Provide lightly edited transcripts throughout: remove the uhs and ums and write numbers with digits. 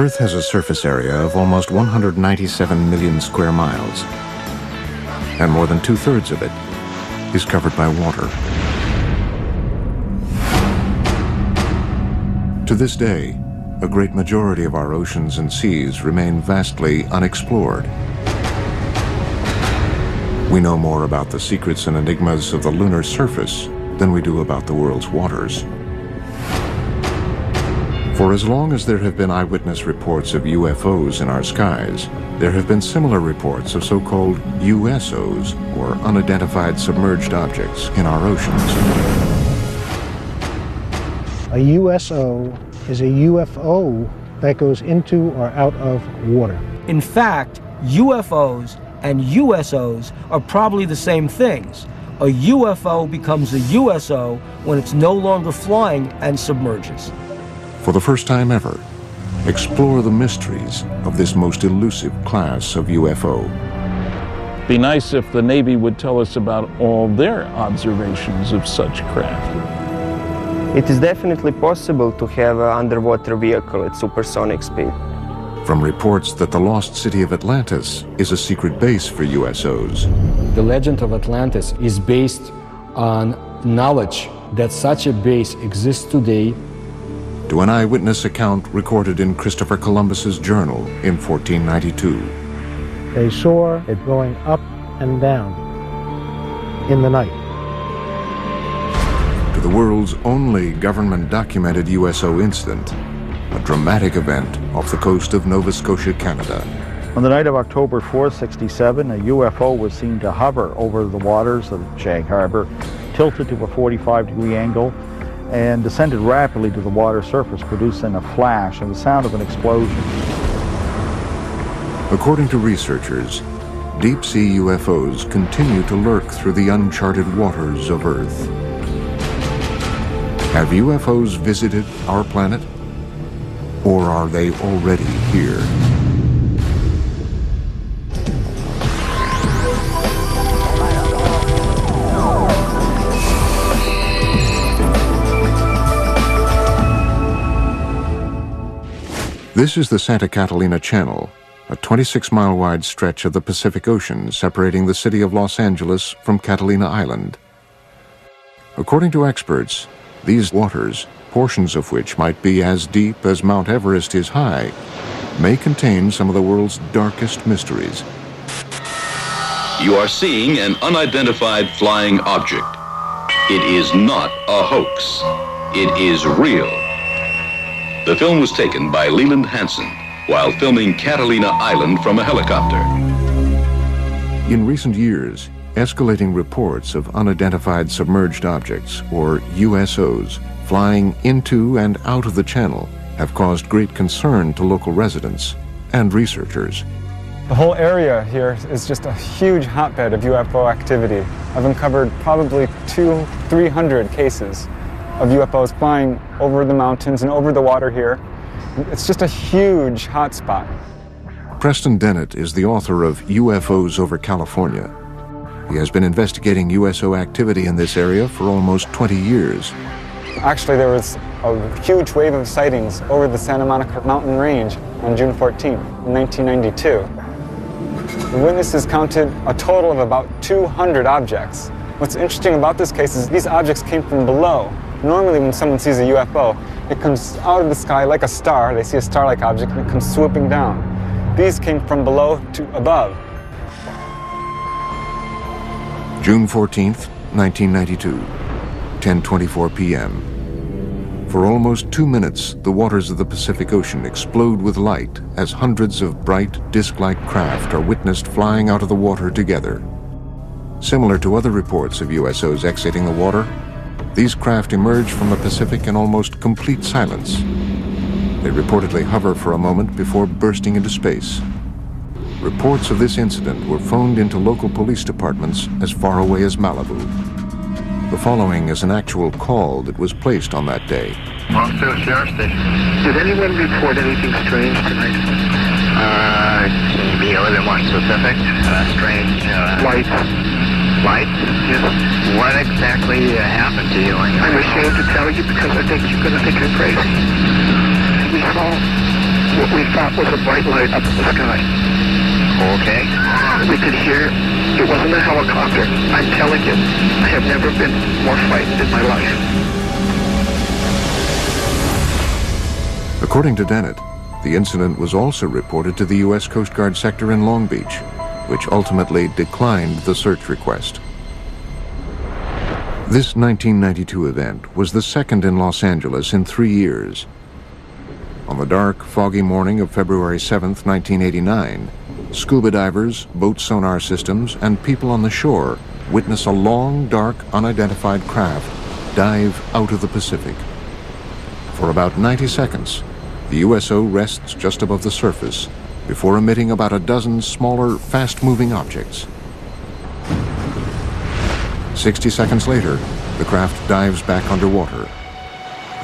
Earth has a surface area of almost 197 million square miles, and more than two-thirds of it is covered by water. To this day, a great majority of our oceans and seas remain vastly unexplored. We know more about the secrets and enigmas of the lunar surface than we do about the world's waters. For as long as there have been eyewitness reports of UFOs in our skies, there have been similar reports of so-called USOs, or unidentified submerged objects, in our oceans. A USO is a UFO that goes into or out of water. In fact, UFOs and USOs are probably the same things. A UFO becomes a USO when it's no longer flying and submerges. For the first time ever, explore the mysteries of this most elusive class of UFO. Be nice if the Navy would tell us about all their observations of such craft. It is definitely possible to have an underwater vehicle at supersonic speed. From reports that the lost city of Atlantis is a secret base for USOs. The legend of Atlantis is based on knowledge that such a base exists today. To an eyewitness account recorded in Christopher Columbus's journal in 1492. They saw it going up and down in the night. To the world's only government-documented USO incident, a dramatic event off the coast of Nova Scotia, Canada. On the night of October 4, 1967, a UFO was seen to hover over the waters of Shank Harbor, tilted to a 45-degree angle, and descended rapidly to the water surface, producing a flash and the sound of an explosion. According to researchers, deep-sea UFOs continue to lurk through the uncharted waters of Earth. Have UFOs visited our planet? Or are they already here? This is the Santa Catalina Channel, a 26-mile-wide stretch of the Pacific Ocean separating the city of Los Angeles from Catalina Island. According to experts, these waters, portions of which might be as deep as Mount Everest is high, may contain some of the world's darkest mysteries. You are seeing an unidentified flying object. It is not a hoax. It is real. The film was taken by Leland Hansen while filming Catalina Island from a helicopter. In recent years, escalating reports of unidentified submerged objects, or USOs, flying into and out of the channel have caused great concern to local residents and researchers. The whole area here is just a huge hotbed of UFO activity. I've uncovered probably 200-300 cases of UFOs flying over the mountains and over the water here. It's just a huge hotspot. Preston Dennett is the author of UFOs over California. He has been investigating USO activity in this area for almost 20 years. Actually, there was a huge wave of sightings over the Santa Monica mountain range on June 14, 1992. The witnesses counted a total of about 200 objects. What's interesting about this case is these objects came from below. Normally when someone sees a UFO, it comes out of the sky like a star. They see a star-like object and it comes swooping down. These came from below to above. June 14th, 1992, 10:24 p.m. For almost 2 minutes, the waters of the Pacific Ocean explode with light as hundreds of bright, disc-like craft are witnessed flying out of the water together. Similar to other reports of USOs exiting the water, these craft emerge from the Pacific in almost complete silence. They reportedly hover for a moment before bursting into space. Reports of this incident were phoned into local police departments as far away as Malibu. The following is an actual call that was placed on that day. Officer, Sheriff Station. Did anyone report anything strange tonight? Can you be a little more specific? Strange. Lights. Lights? Yes. What exactly happened to you? I'm ashamed to tell you because I think you're going to think I'm crazy. We saw what we thought was a bright light up in the sky. Okay. We could hear, it wasn't a helicopter. I'm telling you, I have never been more frightened in my life. According to Dennett, the incident was also reported to the U.S. Coast Guard sector in Long Beach, which ultimately declined the search request. This 1992 event was the second in Los Angeles in 3 years. On the dark, foggy morning of February 7th, 1989, scuba divers, boat sonar systems, and people on the shore witness a long, dark, unidentified craft dive out of the Pacific. For about 90 seconds, the USO rests just above the surface before emitting about a dozen smaller, fast-moving objects. 60 seconds later, the craft dives back underwater.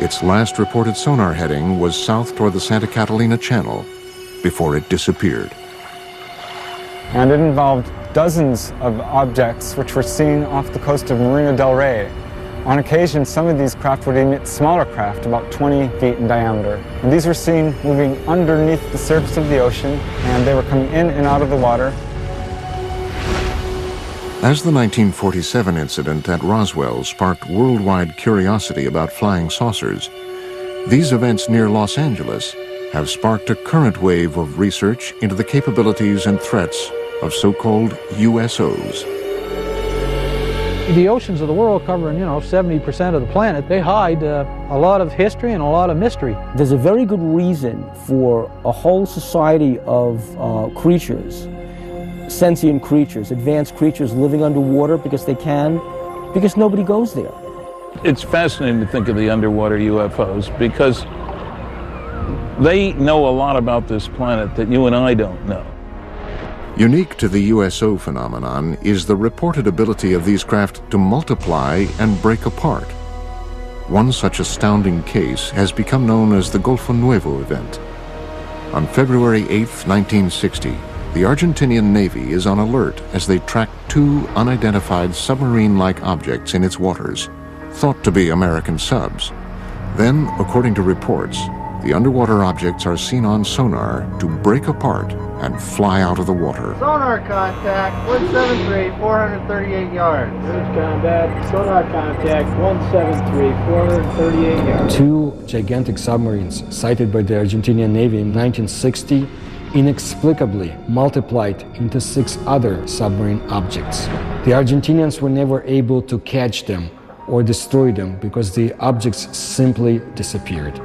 Its last reported sonar heading was south toward the Santa Catalina Channel before it disappeared. And it involved dozens of objects which were seen off the coast of Marina del Rey. On occasion, some of these craft would emit smaller craft, about 20 feet in diameter. And these were seen moving underneath the surface of the ocean, and they were coming in and out of the water. As the 1947 incident at Roswell sparked worldwide curiosity about flying saucers, these events near Los Angeles have sparked a current wave of research into the capabilities and threats of so-called USOs. The oceans of the world, covering 70% of the planet, they hide a lot of history and a lot of mystery. There's a very good reason for a whole society of creatures, sentient creatures, advanced creatures living underwater because nobody goes there. It's fascinating to think of the underwater UFOs because they know a lot about this planet that you and I don't know. Unique to the USO phenomenon is the reported ability of these craft to multiply and break apart. One such astounding case has become known as the Golfo Nuevo event. On February 8, 1960, the Argentinian Navy is on alert as they track two unidentified submarine-like objects in its waters, thought to be American subs. Then, according to reports, the underwater objects are seen on sonar to break apart and fly out of the water. Sonar contact, 173, 438 yards. Bridge combat, sonar contact, 173, 438 yards. Two gigantic submarines sighted by the Argentinian Navy in 1960 inexplicably multiplied into 6 other submarine objects. The Argentinians were never able to catch them or destroy them because the objects simply disappeared.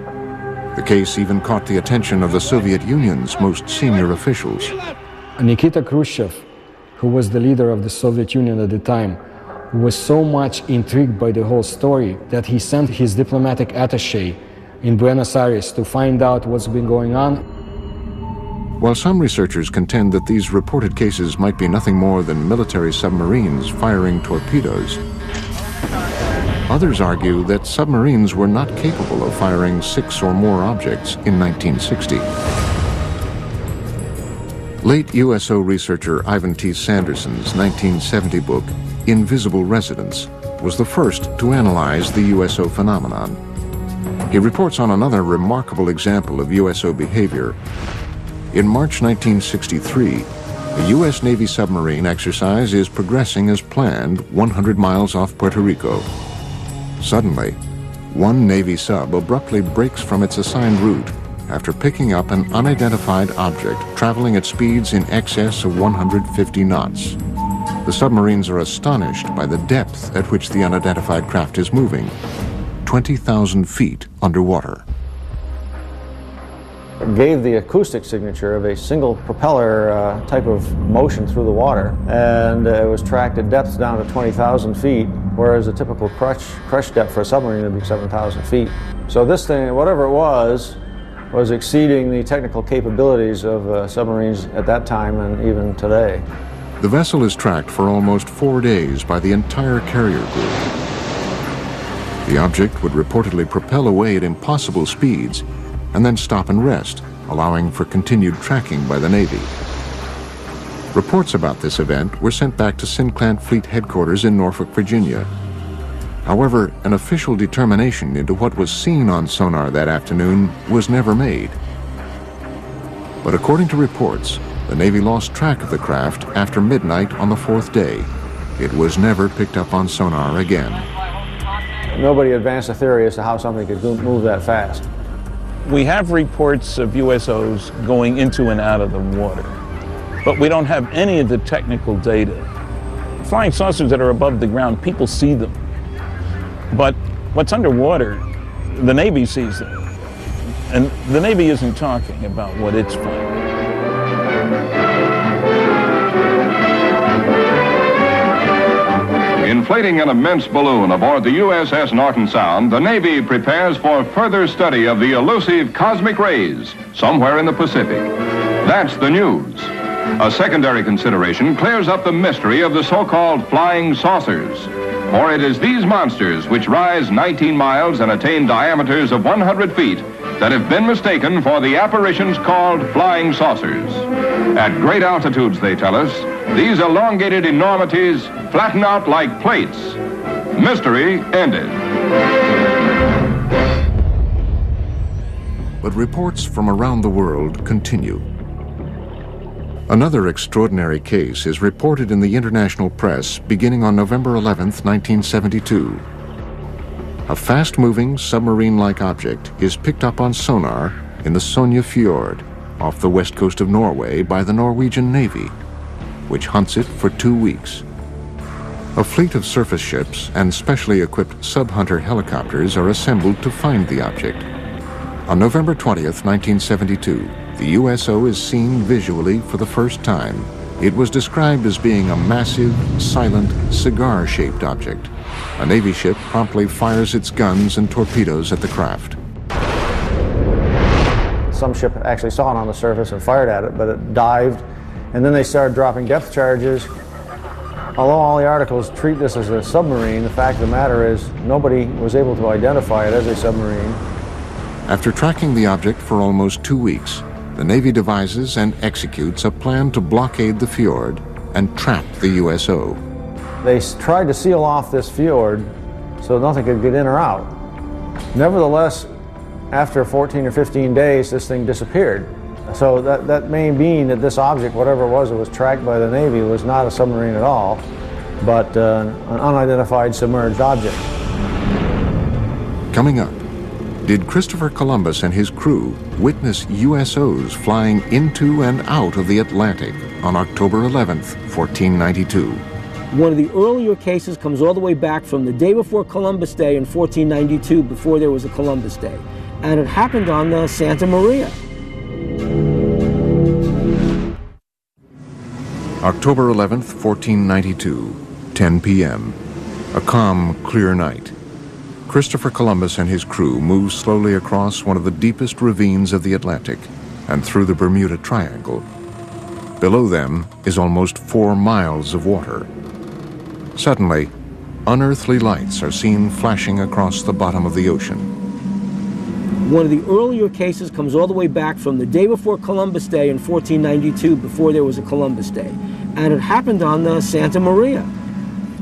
The case even caught the attention of the Soviet Union's most senior officials. Nikita Khrushchev, who was the leader of the Soviet Union at the time, was so much intrigued by the whole story that he sent his diplomatic attaché in Buenos Aires to find out what's been going on. While some researchers contend that these reported cases might be nothing more than military submarines firing torpedoes, others argue that submarines were not capable of firing 6 or more objects in 1960. Late USO researcher Ivan T. Sanderson's 1970 book, Invisible Residents, was the first to analyze the USO phenomenon. He reports on another remarkable example of USO behavior. In March 1963, a U.S. Navy submarine exercise is progressing as planned 100 miles off Puerto Rico. Suddenly, one Navy sub abruptly breaks from its assigned route after picking up an unidentified object traveling at speeds in excess of 150 knots. The submarines are astonished by the depth at which the unidentified craft is moving, 20,000 feet underwater. It gave the acoustic signature of a single propeller type of motion through the water, and it was tracked at depths down to 20,000 feet, whereas a typical crush depth for a submarine would be 7,000 feet. So this thing, whatever it was exceeding the technical capabilities of submarines at that time and even today. The vessel is tracked for almost 4 days by the entire carrier group. The object would reportedly propel away at impossible speeds and then stop and rest, allowing for continued tracking by the Navy. Reports about this event were sent back to Sinclair Fleet Headquarters in Norfolk, Virginia. However, an official determination into what was seen on sonar that afternoon was never made. But according to reports, the Navy lost track of the craft after midnight on the fourth day. It was never picked up on sonar again. Nobody advanced a theory as to how something could move that fast. We have reports of USOs going into and out of the water, but we don't have any of the technical data. Flying saucers that are above the ground, people see them. But what's underwater, the Navy sees them. And the Navy isn't talking about what it's finding. Inflating an immense balloon aboard the USS Norton Sound, the Navy prepares for further study of the elusive cosmic rays somewhere in the Pacific. That's the news. A secondary consideration clears up the mystery of the so-called flying saucers. For it is these monsters, which rise 19 miles and attain diameters of 100 feet, that have been mistaken for the apparitions called flying saucers. At great altitudes, they tell us, these elongated enormities flatten out like plates. Mystery ended. But reports from around the world continue. Another extraordinary case is reported in the international press beginning on November 11th, 1972. A fast-moving submarine-like object is picked up on sonar in the Sonja Fjord off the west coast of Norway by the Norwegian Navy, which hunts it for 2 weeks. A fleet of surface ships and specially equipped sub-hunter helicopters are assembled to find the object. On November 20th, 1972, the USO is seen visually for the first time. It was described as being a massive, silent, cigar-shaped object. A Navy ship promptly fires its guns and torpedoes at the craft. Some ship actually saw it on the surface and fired at it, but it dived, and then they started dropping depth charges. Although all the articles treat this as a submarine, the fact of the matter is nobody was able to identify it as a submarine. After tracking the object for almost 2 weeks, the Navy devises and executes a plan to blockade the fjord and trap the USO. They tried to seal off this fjord so nothing could get in or out. Nevertheless, after 14 or 15 days, this thing disappeared. So that may mean that this object, whatever it was tracked by the Navy, was not a submarine at all, but an unidentified submerged object. Coming up, did Christopher Columbus and his crew witness USOs flying into and out of the Atlantic on October 11th, 1492? One of the earlier cases comes all the way back from the day before Columbus Day in 1492, before there was a Columbus Day. And it happened on the Santa Maria. October 11th, 1492, 10 p.m. A calm, clear night. Christopher Columbus and his crew move slowly across one of the deepest ravines of the Atlantic and through the Bermuda Triangle. Below them is almost 4 miles of water. Suddenly, unearthly lights are seen flashing across the bottom of the ocean. One of the earlier cases comes all the way back from the day before Columbus Day in 1492, before there was a Columbus Day. And it happened on the Santa Maria.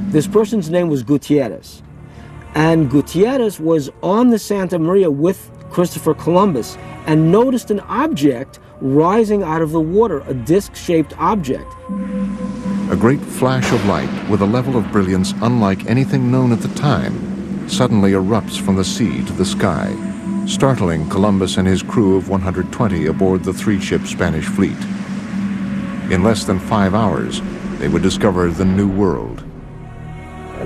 This person's name was Gutierrez. And Gutierrez was on the Santa Maria with Christopher Columbus and noticed an object rising out of the water, a disc-shaped object. A great flash of light with a level of brilliance unlike anything known at the time suddenly erupts from the sea to the sky, startling Columbus and his crew of 120 aboard the 3-ship Spanish fleet. In less than 5 hours, they would discover the New World.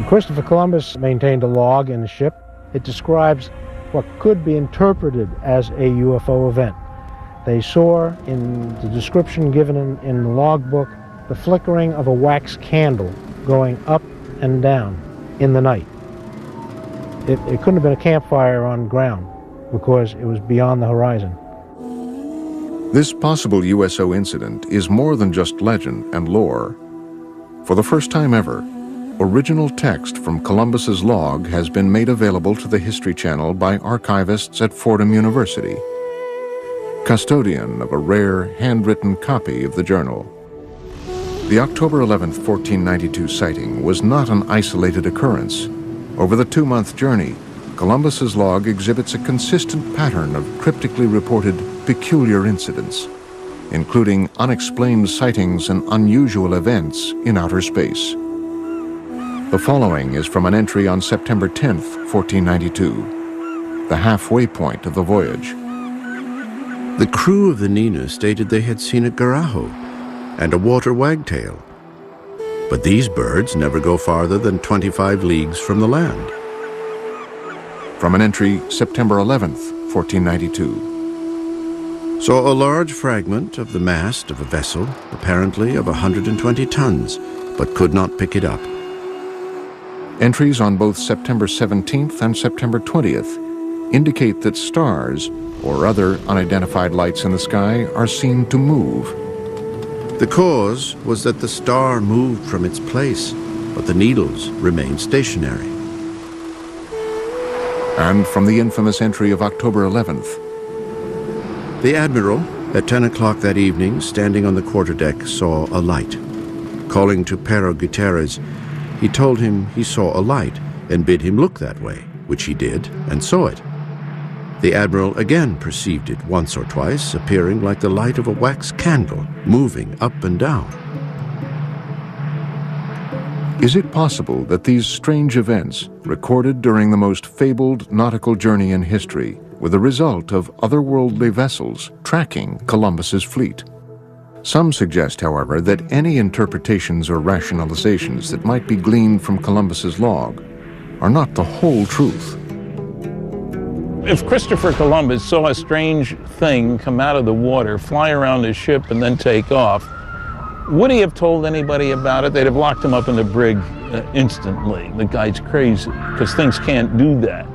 Christopher Columbus maintained a log in the ship. It describes what could be interpreted as a UFO event. They saw, in the description given in the logbook, the flickering of a wax candle going up and down in the night. It couldn't have been a campfire on ground because it was beyond the horizon. This possible USO incident is more than just legend and lore. For the first time ever, original text from Columbus's log has been made available to the History Channel by archivists at Fordham University, custodian of a rare handwritten copy of the journal. The October 11th, 1492 sighting was not an isolated occurrence. Over the 2-month journey, Columbus's log exhibits a consistent pattern of cryptically reported peculiar incidents. including unexplained sightings and unusual events in outer space. The following is from an entry on September 10th, 1492, the halfway point of the voyage. The crew of the Nina stated they had seen a garaho and a water wagtail, but these birds never go farther than 25 leagues from the land. From an entry September 11th, 1492. Saw a large fragment of the mast of a vessel, apparently of 120 tons, but could not pick it up. Entries on both September 17th and September 20th indicate that stars or other unidentified lights in the sky are seen to move. The cause was that the star moved from its place, but the needles remained stationary. And from the infamous entry of October 11th. The Admiral, at 10 o'clock that evening, standing on the quarterdeck, saw a light. Calling to Pero Gutierrez, he told him he saw a light and bid him look that way, which he did and saw it. The Admiral again perceived it once or twice, appearing like the light of a wax candle, moving up and down. Is it possible that these strange events, recorded during the most fabled nautical journey in history, were the result of otherworldly vessels tracking Columbus's fleet? Some suggest, however, that any interpretations or rationalizations that might be gleaned from Columbus's log are not the whole truth. If Christopher Columbus saw a strange thing come out of the water, fly around his ship, and then take off, would he have told anybody about it? They'd have locked him up in the brig instantly. The guy's crazy, because things can't do that.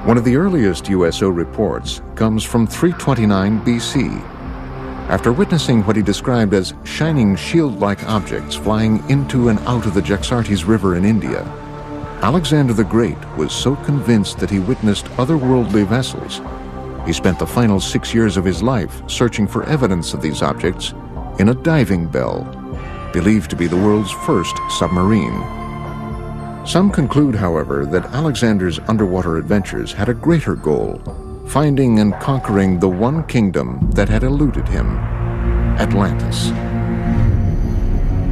One of the earliest USO reports comes from 329 BC. After witnessing what he described as shining shield-like objects flying into and out of the Jaxartes River in India, Alexander the Great was so convinced that he witnessed otherworldly vessels, he spent the final 6 years of his life searching for evidence of these objects in a diving bell, believed to be the world's first submarine. Some conclude, however, that Alexander's underwater adventures had a greater goal, finding and conquering the one kingdom that had eluded him, Atlantis.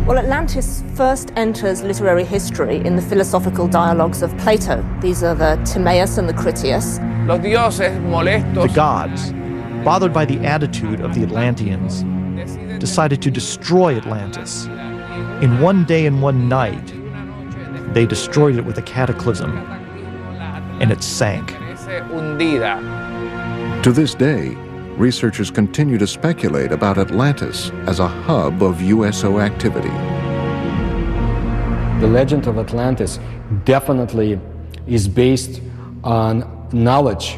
Well, Atlantis first enters literary history in the philosophical dialogues of Plato. These are the Timaeus and the Critias. The gods, bothered by the attitude of the Atlanteans, decided to destroy Atlantis. In one day and one night, they destroyed it with a cataclysm, and it sank. To this day, researchers continue to speculate about Atlantis as a hub of USO activity. The legend of Atlantis definitely is based on knowledge,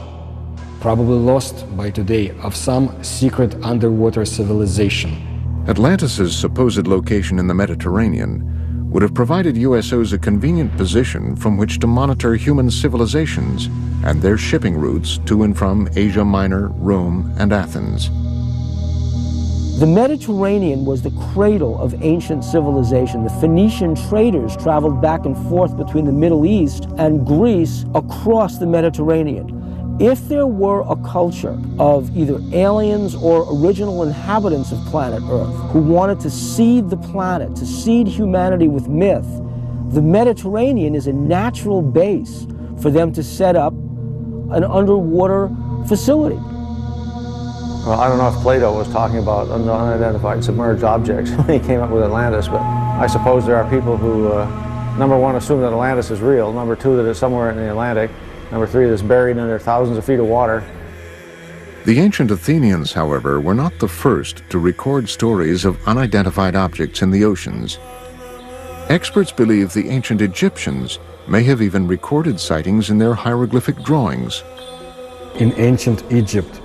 probably lost by today, of some secret underwater civilization. Atlantis's supposed location in the Mediterranean would have provided USOs a convenient position from which to monitor human civilizations and their shipping routes to and from Asia Minor, Rome, and Athens. The Mediterranean was the cradle of ancient civilization. The Phoenician traders traveled back and forth between the Middle East and Greece across the Mediterranean. If there were a culture of either aliens or original inhabitants of planet Earth who wanted to seed the planet, to seed humanity with myth, the Mediterranean is a natural base for them to set up an underwater facility. Well, I don't know if Plato was talking about unidentified submerged objects when he came up with Atlantis, but I suppose there are people who, number one, assume that Atlantis is real, number two, that it's somewhere in the Atlantic, number three, that's buried under thousands of feet of water. The ancient Athenians, however, were not the first to record stories of unidentified objects in the oceans. Experts believe the ancient Egyptians may have even recorded sightings in their hieroglyphic drawings. In ancient Egypt,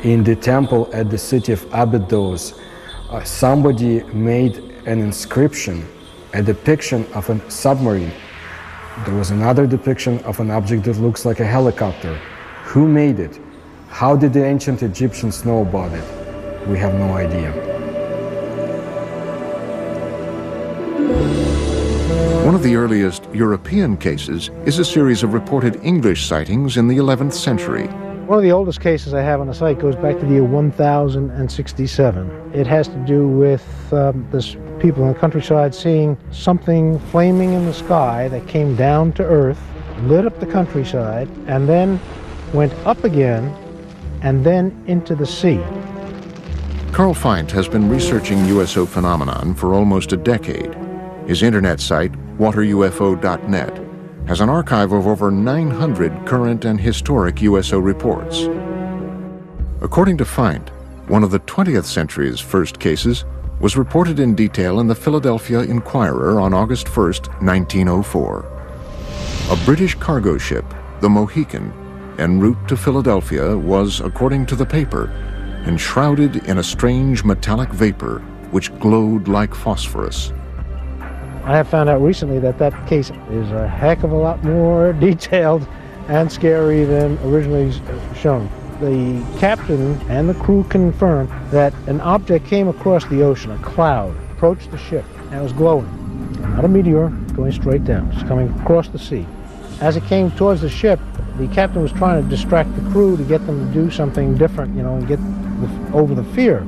in the temple at the city of Abydos, somebody made an inscription, a depiction of a submarine. There was another depiction of an object that looks like a helicopter. Who made it? How did the ancient Egyptians know about it? We have no idea. One of the earliest European cases is a series of reported English sightings in the 11th century. One of the oldest cases I have on the site goes back to the year 1067. It has to do with this people in the countryside seeing something flaming in the sky that came down to earth, lit up the countryside, and then went up again, and then into the sea. Carl Feint has been researching USO phenomenon for almost a decade. His internet site, waterufo.net, has an archive of over 900 current and historic USO reports. According to Feint, one of the 20th century's first cases was reported in detail in the Philadelphia Inquirer on August 1, 1904. A British cargo ship, the Mohican, en route to Philadelphia was, according to the paper, enshrouded in a strange metallic vapor which glowed like phosphorus. I have found out recently that that case is a heck of a lot more detailed and scary than originally shown. The captain and the crew confirmed that an object came across the ocean, a cloud, approached the ship, and it was glowing. Not a meteor, going straight down, just coming across the sea. As it came towards the ship, the captain was trying to distract the crew to get them to do something different, and get over the fear.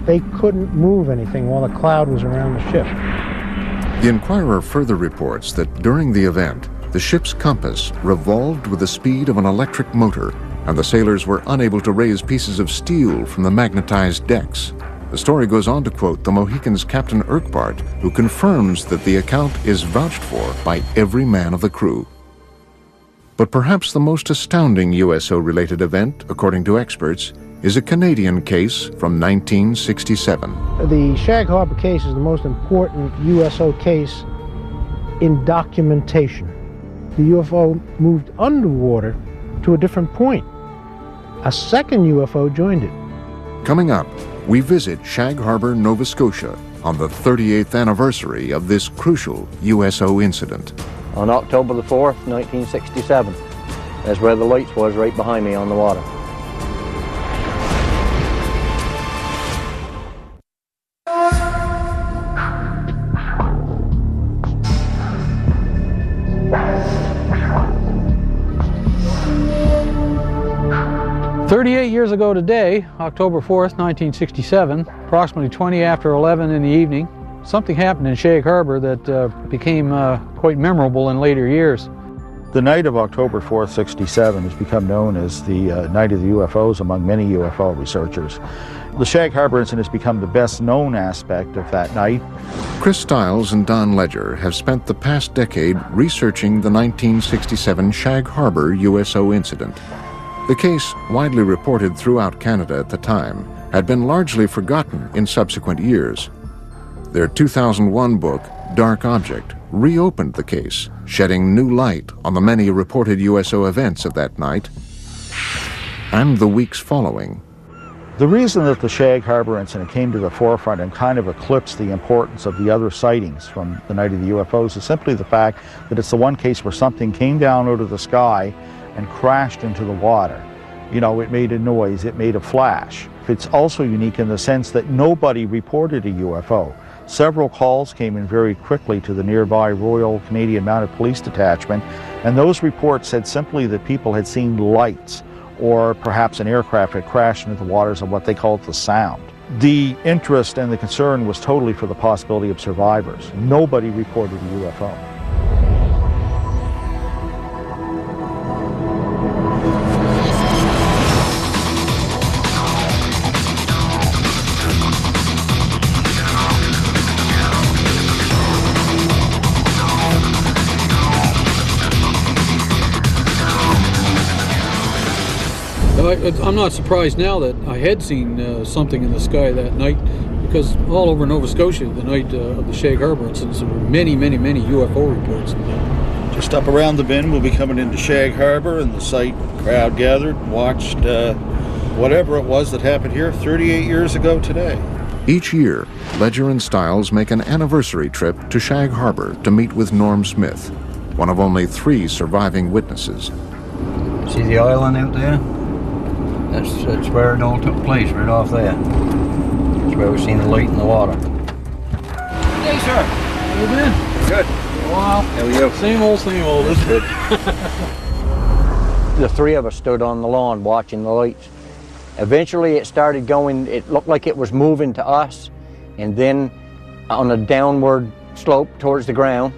They couldn't move anything while the cloud was around the ship. The Inquirer further reports that during the event, the ship's compass revolved with the speed of an electric motor, and the sailors were unable to raise pieces of steel from the magnetized decks. The story goes on to quote the Mohican's Captain Urquhart, who confirms that the account is vouched for by every man of the crew. But perhaps the most astounding USO-related event, according to experts, is a Canadian case from 1967. The Shag Harbor case is the most important USO case in documentation. The UFO moved underwater to a different point. A second UFO joined it. Coming up, we visit Shag Harbor, Nova Scotia on the 38th anniversary of this crucial USO incident. On October the 4th, 1967. That's where the lights was, right behind me on the water. Years ago today, October 4th, 1967, approximately 20 after 11 in the evening, something happened in Shag Harbor that became quite memorable in later years. The night of October 4th, 67 has become known as the Night of the UFOs among many UFO researchers. The Shag Harbor incident has become the best known aspect of that night. Chris Stiles and Don Ledger have spent the past decade researching the 1967 Shag Harbor USO incident. The case, widely reported throughout Canada at the time, had been largely forgotten in subsequent years. Their 2001 book, Dark Object, reopened the case, shedding new light on the many reported USO events of that night and the weeks following. The reason that the Shag Harbor incident came to the forefront and kind of eclipsed the importance of the other sightings from the Night of the UFOs is simply the fact that it's the one case where something came down out of the sky and crashed into the water. It made a noise, it made a flash. It's also unique in the sense that nobody reported a UFO. Several calls came in very quickly to the nearby Royal Canadian Mounted Police Detachment, and those reports said simply that people had seen lights, or perhaps an aircraft had crashed into the waters of what they called the Sound. The interest and the concern was totally for the possibility of survivors. Nobody reported a UFO. I'm not surprised now that I had seen something in the sky that night, because all over Nova Scotia, the night of the Shag Harbor incidents, there were many UFO reports. Just up around the bend, we'll be coming into Shag Harbor, and the site crowd gathered and watched whatever it was that happened here 38 years ago today. Each year, Ledger and Stiles make an anniversary trip to Shag Harbor to meet with Norm Smith, one of only 3 surviving witnesses. See the island out there? That's where it all took place, right off there. That's where we've seen the light in the water. Hey, sir. How you been? Good. Wow. How are you? Same old, isn't it? The three of us stood on the lawn watching the lights. Eventually it started going, it looked like it was moving to us, and then on a downward slope towards the ground.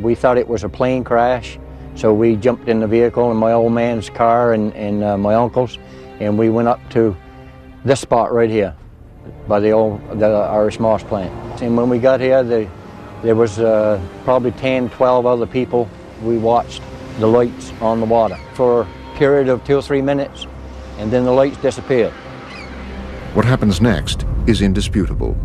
We thought it was a plane crash, so we jumped in the vehicle in my old man's car and my uncle's, and we went up to this spot right here by the Irish moss plant. And when we got here, there was probably 10, 12 other people. We watched the lights on the water for a period of 2 or 3 minutes, and then the lights disappeared. What happens next is indisputable.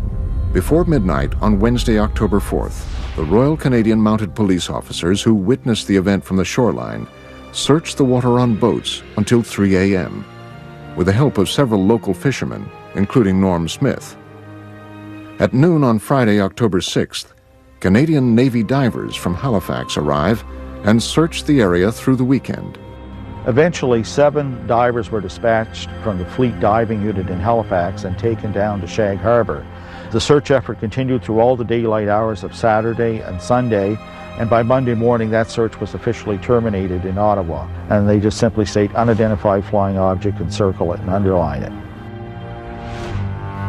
Before midnight on Wednesday, October 4th, the Royal Canadian Mounted Police officers who witnessed the event from the shoreline searched the water on boats until 3 a.m. with the help of several local fishermen, including Norm Smith. At noon on Friday, October 6th, Canadian Navy divers from Halifax arrive and search the area through the weekend. Eventually, 7 divers were dispatched from the Fleet Diving Unit in Halifax and taken down to Shag Harbour. The search effort continued through all the daylight hours of Saturday and Sunday, and by Monday morning that search was officially terminated in Ottawa. And they just simply state unidentified flying object and circle it and underline it.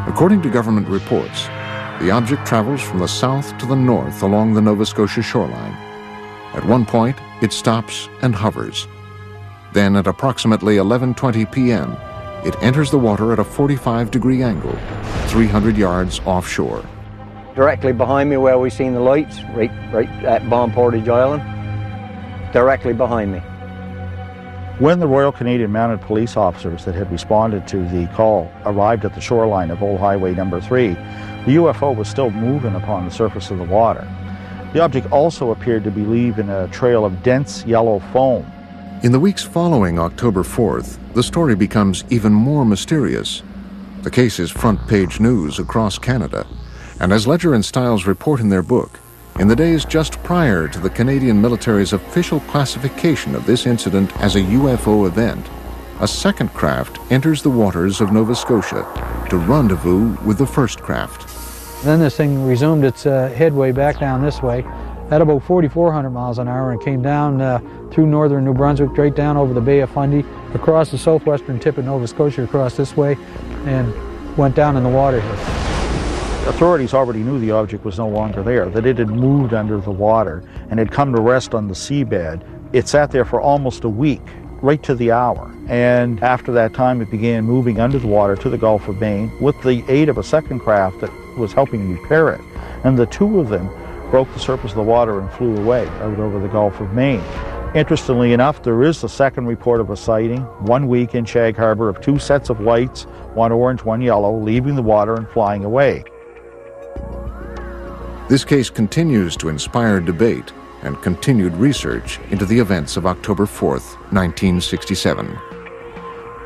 According to government reports, the object travels from the south to the north along the Nova Scotia shoreline. At one point, it stops and hovers. Then at approximately 11:20 p.m., it enters the water at a 45-degree angle, 300 yards offshore. Directly behind me where we seen the lights, right at Bomb Portage Island, directly behind me. When the Royal Canadian Mounted Police officers that had responded to the call arrived at the shoreline of Old Highway number 3, the UFO was still moving upon the surface of the water. The object also appeared to be leaving a trail of dense yellow foam. In the weeks following October 4th, the story becomes even more mysterious. The case is front-page news across Canada, and as Ledger and Stiles report in their book, in the days just prior to the Canadian military's official classification of this incident as a UFO event, a second craft enters the waters of Nova Scotia to rendezvous with the first craft. Then this thing resumed its headway back down this way at about 4,400 miles an hour and came down through northern New Brunswick, right down over the Bay of Fundy, across the southwestern tip of Nova Scotia, across this way, and went down in the water here. Authorities already knew the object was no longer there, that it had moved under the water and had come to rest on the seabed. It sat there for almost a week, right to the hour. And after that time, it began moving under the water to the Gulf of Maine with the aid of a second craft that was helping repair it. And the two of them broke the surface of the water and flew away out over the Gulf of Maine. Interestingly enough, there is a second report of a sighting 1 week in Shag Harbour of 2 sets of lights, one orange, one yellow, leaving the water and flying away. This case continues to inspire debate and continued research into the events of October 4th, 1967.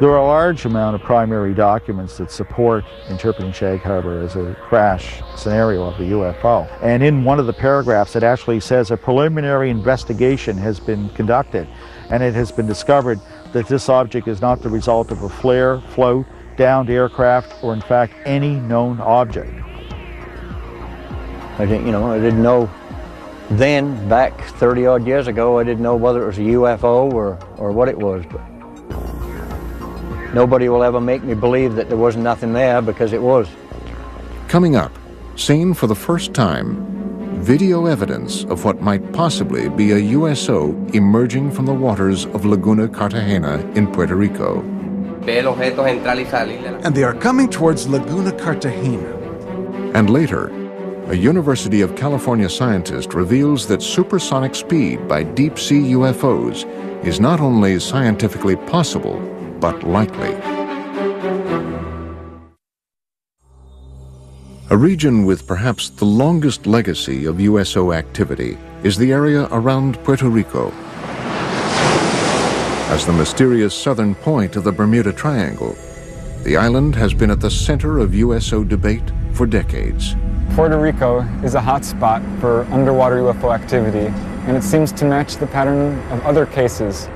There are a large amount of primary documents that support interpreting Shag Harbour as a crash scenario of the UFO. And in one of the paragraphs, it actually says a preliminary investigation has been conducted, and it has been discovered that this object is not the result of a flare, float, downed aircraft, or in fact any known object. I didn't know then, back 30-odd years ago, I didn't know whether it was a UFO or what it was. But nobody will ever make me believe that there was nothing there, because it was. Coming up, seen for the first time, video evidence of what might possibly be a USO emerging from the waters of Laguna Cartagena in Puerto Rico. And they are coming towards Laguna Cartagena. And later, a University of California scientist reveals that supersonic speed by deep-sea UFOs is not only scientifically possible, but likely. A region with perhaps the longest legacy of USO activity is the area around Puerto Rico. As the mysterious southern point of the Bermuda Triangle, the island has been at the center of USO debate for decades. Puerto Rico is a hotspot for underwater UFO activity, and it seems to match the pattern of other cases.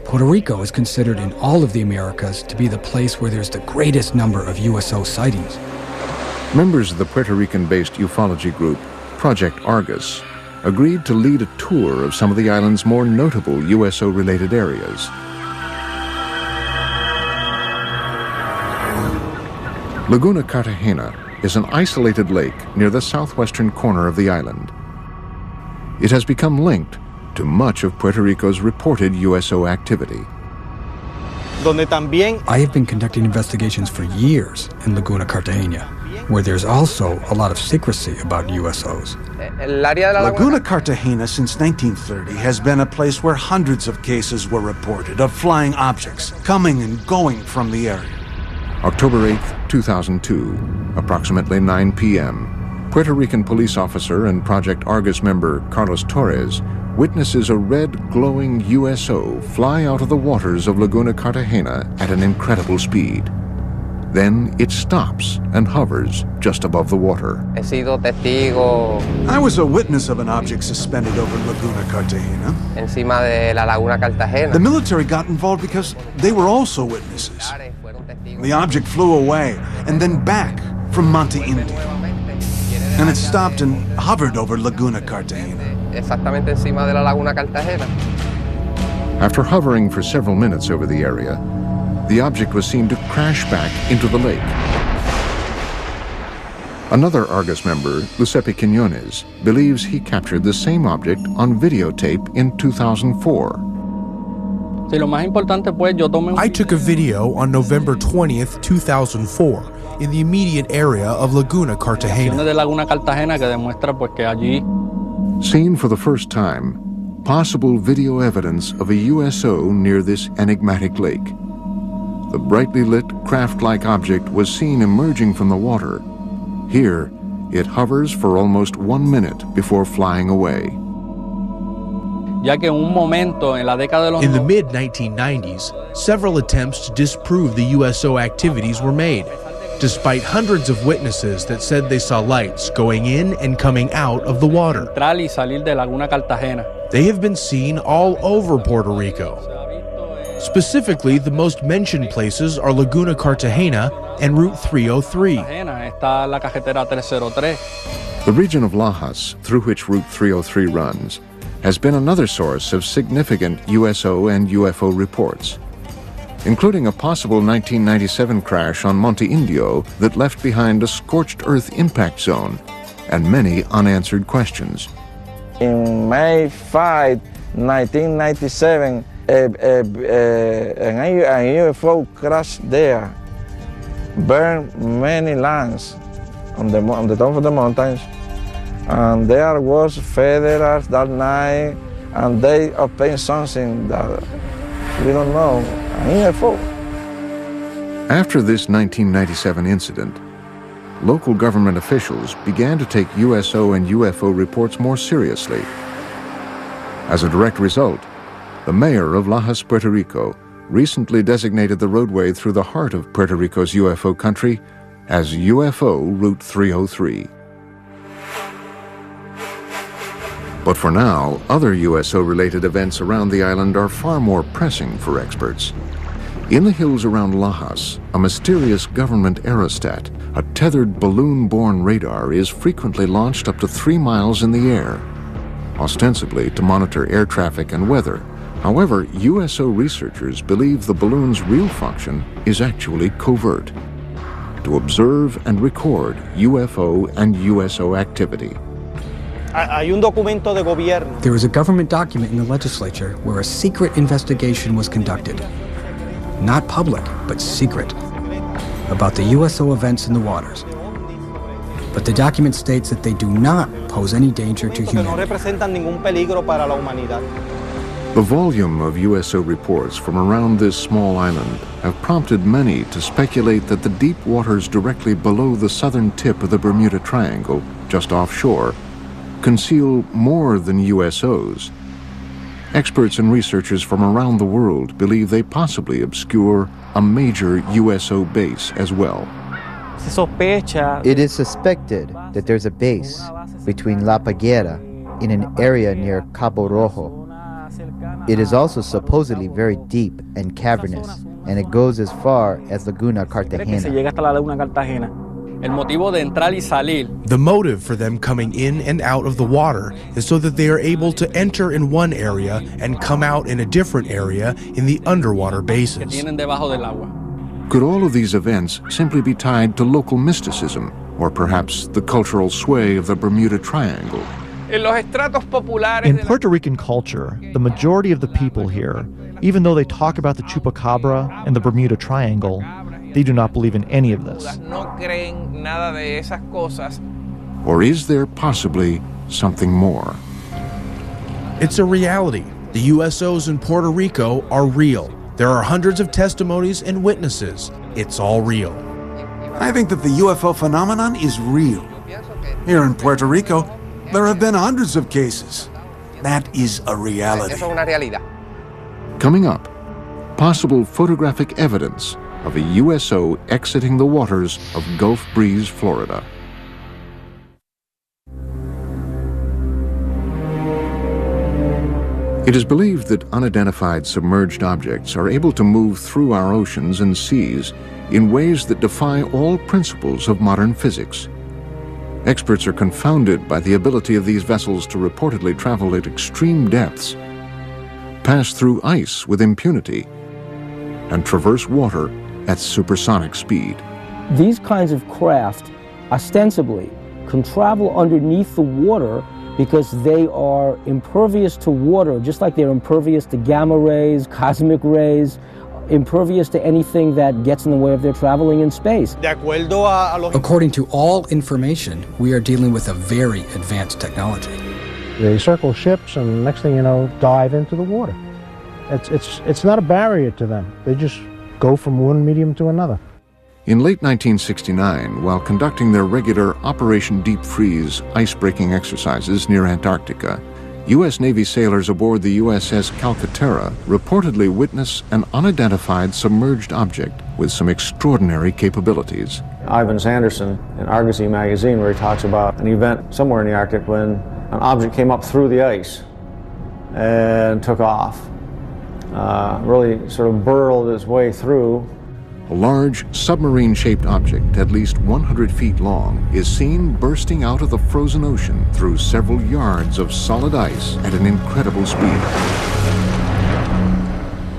Puerto Rico is considered in all of the Americas to be the place where there's the greatest number of USO sightings. Members of the Puerto Rican-based ufology group Project Argus agreed to lead a tour of some of the island's more notable USO-related areas. Laguna Cartagena is an isolated lake near the southwestern corner of the island. It has become linked to much of Puerto Rico's reported USO activity. I have been conducting investigations for years in Laguna Cartagena, where there's also a lot of secrecy about USOs. Laguna Cartagena since 1930 has been a place where hundreds of cases were reported of flying objects coming and going from the area. October 8, 2002, approximately 9 p.m., Puerto Rican police officer and Project Argus member Carlos Torres witnesses a red glowing USO fly out of the waters of Laguna Cartagena at an incredible speed. Then it stops and hovers just above the water. I was a witness of an object suspended over Laguna Cartagena. The military got involved because they were also witnesses. The object flew away and then back from Monte Indio. And it stopped and hovered over Laguna Cartagena. After hovering for several minutes over the area, the object was seen to crash back into the lake. Another Argus member, Giuseppe Quiñones, believes he captured the same object on videotape in 2004. I took a video on November 20th, 2004, in the immediate area of Laguna Cartagena. Seen for the first time, possible video evidence of a USO near this enigmatic lake. The brightly lit craft-like object was seen emerging from the water. Here, it hovers for almost 1 minute before flying away. In the mid-1990s, several attempts to disprove the USO activities were made, despite hundreds of witnesses that said they saw lights going in and coming out of the water. They have been seen all over Puerto Rico. Specifically, the most mentioned places are Laguna Cartagena and Route 303. The region of Lajas, through which Route 303 runs, has been another source of significant USO and UFO reports, including a possible 1997 crash on Monte Indio that left behind a scorched earth impact zone and many unanswered questions. In May 5, 1997, a UFO crashed there, burned many lands on the top of the mountains, and there was federals that night, and they obtained something that we don't know, a UFO. After this 1997 incident, local government officials began to take USO and UFO reports more seriously. As a direct result, the mayor of Lajas, Puerto Rico, recently designated the roadway through the heart of Puerto Rico's UFO country as UFO Route 303. But for now, other USO-related events around the island are far more pressing for experts. In the hills around Lajas, a mysterious government aerostat, a tethered balloon-borne radar, is frequently launched up to 3 miles in the air, ostensibly to monitor air traffic and weather. However, USO researchers believe the balloon's real function is actually covert, to observe and record UFO and USO activity. There is a government document in the legislature where a secret investigation was conducted. Not public, but secret, about the USO events in the waters. But the document states that they do not pose any danger to humanity. The volume of USO reports from around this small island have prompted many to speculate that the deep waters directly below the southern tip of the Bermuda Triangle, just offshore, conceal more than USOs. Experts and researchers from around the world believe they possibly obscure a major USO base as well. It is suspected that there's a base between La Paguera in an area near Cabo Rojo. It is also supposedly very deep and cavernous, and it goes as far as Laguna Cartagena. The motive for them coming in and out of the water is so that they are able to enter in one area and come out in a different area in the underwater bases. Could all of these events simply be tied to local mysticism, or perhaps the cultural sway of the Bermuda Triangle? In Puerto Rican culture, the majority of the people here, even though they talk about the Chupacabra and the Bermuda Triangle, they do not believe in any of this. Or is there possibly something more? It's a reality. The USOs in Puerto Rico are real. There are hundreds of testimonies and witnesses. It's all real. I think that the UFO phenomenon is real. Here in Puerto Rico, there have been hundreds of cases. That is a reality. Coming up, possible photographic evidence of a USO exiting the waters of Gulf Breeze, Florida. It is believed that unidentified submerged objects are able to move through our oceans and seas in ways that defy all principles of modern physics. Experts are confounded by the ability of these vessels to reportedly travel at extreme depths, pass through ice with impunity, and traverse water at supersonic speed. These kinds of craft ostensibly can travel underneath the water because they are impervious to water, just like they're impervious to gamma rays, cosmic rays, impervious to anything that gets in the way of their traveling in space. According to all information, we are dealing with a very advanced technology. They circle ships and next thing you know, dive into the water. It's not a barrier to them. They just go from one medium to another. In late 1969, while conducting their regular Operation Deep Freeze ice-breaking exercises near Antarctica, U.S. Navy sailors aboard the USS Calcaterra reportedly witnessed an unidentified submerged object with some extraordinary capabilities. Ivan Sanderson in Argosy magazine, where he talks about an event somewhere in the Arctic when an object came up through the ice and took off. Really sort of burrowed its way through. A large submarine-shaped object at least 100 feet long is seen bursting out of the frozen ocean through several yards of solid ice at an incredible speed.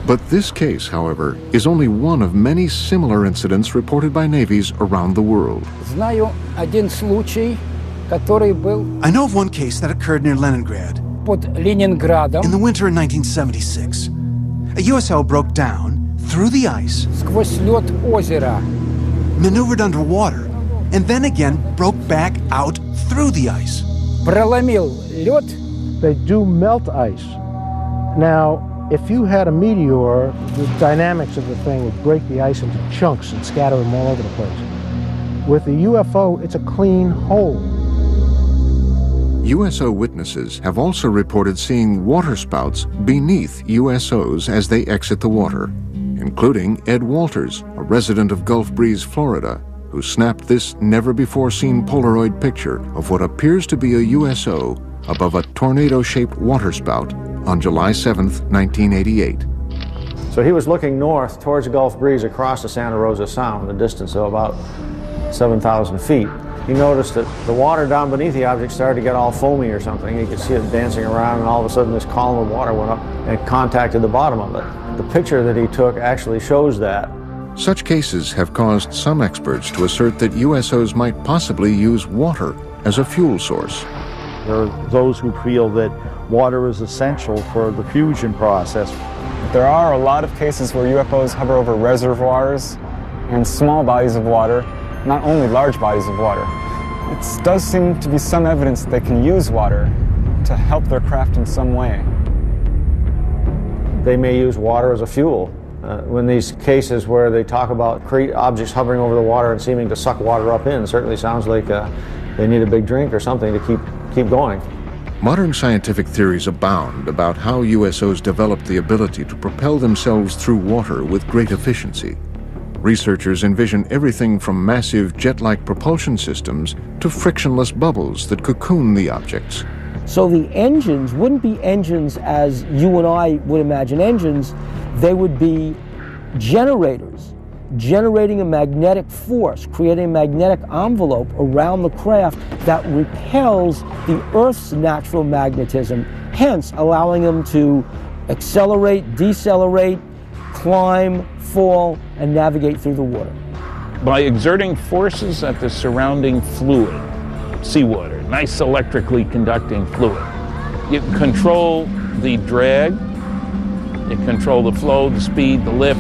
But this case, however, is only one of many similar incidents reported by navies around the world. I know of one case that occurred near Leningrad. In the winter of 1976. A USO broke down through the ice, maneuvered underwater, and then again broke back out through the ice. They do melt ice. Now, if you had a meteor, the dynamics of the thing would break the ice into chunks and scatter them all over the place. With the UFO, it's a clean hole. USO witnesses have also reported seeing waterspouts beneath USOs as they exit the water, including Ed Walters, a resident of Gulf Breeze, Florida, who snapped this never-before-seen Polaroid picture of what appears to be a USO above a tornado-shaped waterspout on July 7th, 1988. So he was looking north towards Gulf Breeze across the Santa Rosa Sound, a distance of about 7,000 feet. He noticed that the water down beneath the object started to get all foamy or something. He could see it dancing around, and all of a sudden this column of water went up and contacted the bottom of it. The picture that he took actually shows that. Such cases have caused some experts to assert that USOs might possibly use water as a fuel source. There are those who feel that water is essential for the fusion process. There are a lot of cases where UFOs hover over reservoirs and small bodies of water, not only large bodies of water. It does seem to be some evidence that they can use water to help their craft in some way. They may use water as a fuel. When these cases where they talk about objects hovering over the water and seeming to suck water up in, certainly sounds like they need a big drink or something to keep going. Modern scientific theories abound about how USOs developed the ability to propel themselves through water with great efficiency. Researchers envision everything from massive jet-like propulsion systems to frictionless bubbles that cocoon the objects. So the engines wouldn't be engines as you and I would imagine engines. They would be generators generating a magnetic force, creating a magnetic envelope around the craft that repels the Earth's natural magnetism, hence allowing them to accelerate, decelerate, climb, fall, and navigate through the water. By exerting forces at the surrounding fluid, seawater, nice electrically conducting fluid, you control the drag, you control the flow, the speed, the lift.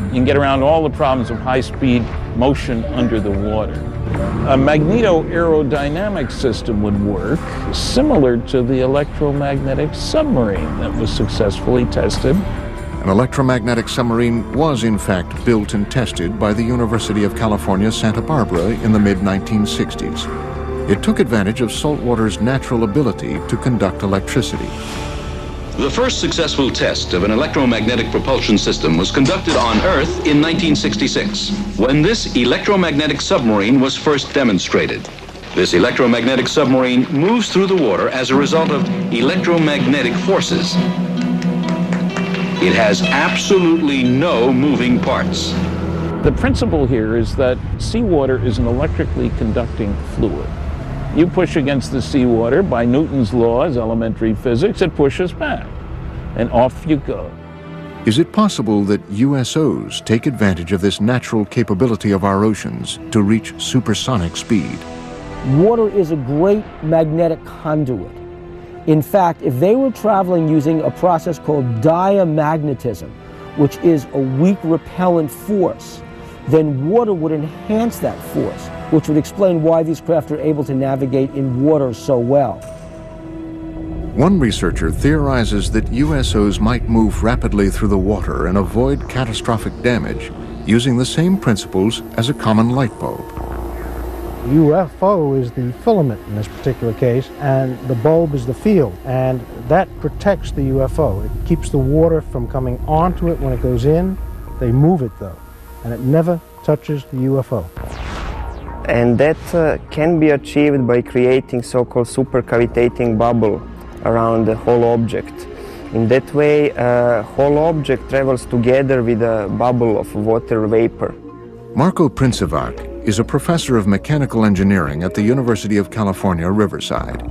You can get around all the problems of high-speed motion under the water. A magneto-aerodynamic system would work similar to the electromagnetic submarine that was successfully tested. An electromagnetic submarine was in fact built and tested by the University of California, Santa Barbara in the mid-1960s. It took advantage of saltwater's natural ability to conduct electricity. The first successful test of an electromagnetic propulsion system was conducted on Earth in 1966, when this electromagnetic submarine was first demonstrated. This electromagnetic submarine moves through the water as a result of electromagnetic forces. It has absolutely no moving parts. The principle here is that seawater is an electrically conducting fluid. You push against the seawater by Newton's laws, elementary physics, it pushes back, and off you go. Is it possible that USOs take advantage of this natural capability of our oceans to reach supersonic speed? Water is a great magnetic conduit. In fact, if they were traveling using a process called diamagnetism, which is a weak repellent force, then water would enhance that force, which would explain why these craft are able to navigate in water so well. One researcher theorizes that USOs might move rapidly through the water and avoid catastrophic damage using the same principles as a common light bulb. UFO is the filament in this particular case, and the bulb is the field, and that protects the UFO. It keeps the water from coming onto it when it goes in. They move it though, and it never touches the UFO. And that can be achieved by creating so-called supercavitating bubble around the whole object. In that way, whole object travels together with a bubble of water vapor. Marko Princevac is a professor of mechanical engineering at the University of California, Riverside.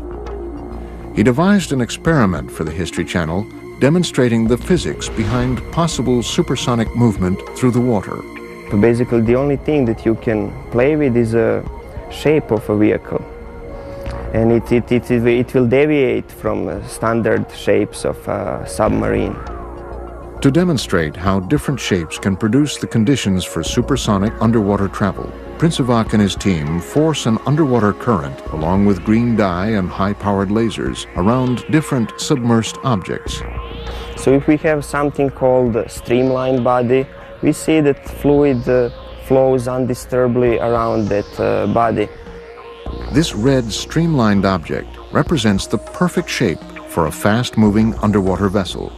He devised an experiment for the History Channel demonstrating the physics behind possible supersonic movement through the water. So basically, the only thing that you can play with is a shape of a vehicle. And it will deviate from standard shapes of a submarine. To demonstrate how different shapes can produce the conditions for supersonic underwater travel, Princevac and his team force an underwater current along with green dye and high-powered lasers around different submersed objects. So if we have something called a streamlined body, we see that fluid flows undisturbedly around that body. This red streamlined object represents the perfect shape for a fast-moving underwater vessel.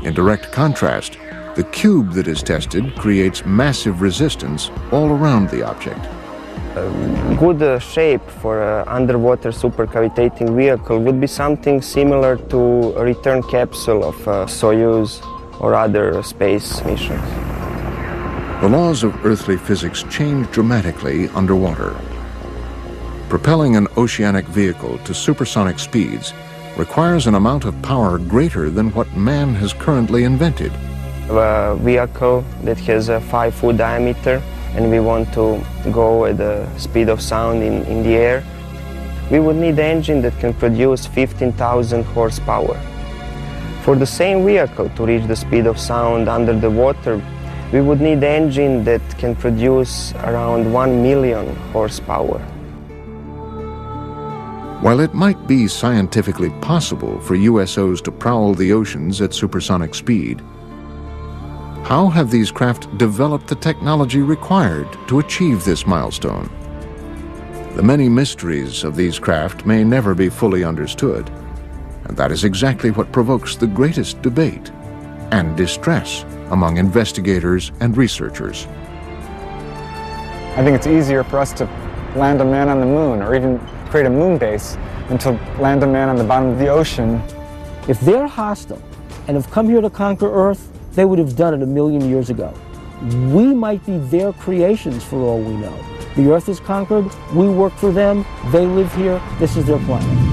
In direct contrast, the cube that is tested creates massive resistance all around the object. A good shape for an underwater supercavitating vehicle would be something similar to a return capsule of Soyuz or other space missions. The laws of earthly physics change dramatically underwater. Propelling an oceanic vehicle to supersonic speeds requires an amount of power greater than what man has currently invented. A vehicle that has a 5-foot diameter and we want to go at the speed of sound in the air, we would need an engine that can produce 15,000 horsepower. For the same vehicle to reach the speed of sound under the water, we would need an engine that can produce around 1 million horsepower. While it might be scientifically possible for USOs to prowl the oceans at supersonic speed, how have these craft developed the technology required to achieve this milestone? The many mysteries of these craft may never be fully understood, and that is exactly what provokes the greatest debate and distress among investigators and researchers. I think it's easier for us to land a man on the moon or even create a moon base than to land a man on the bottom of the ocean. If they're hostile and have come here to conquer Earth, they would have done it 1 million years ago. We might be their creations for all we know. The Earth is conquered, we work for them, they live here, this is their planet.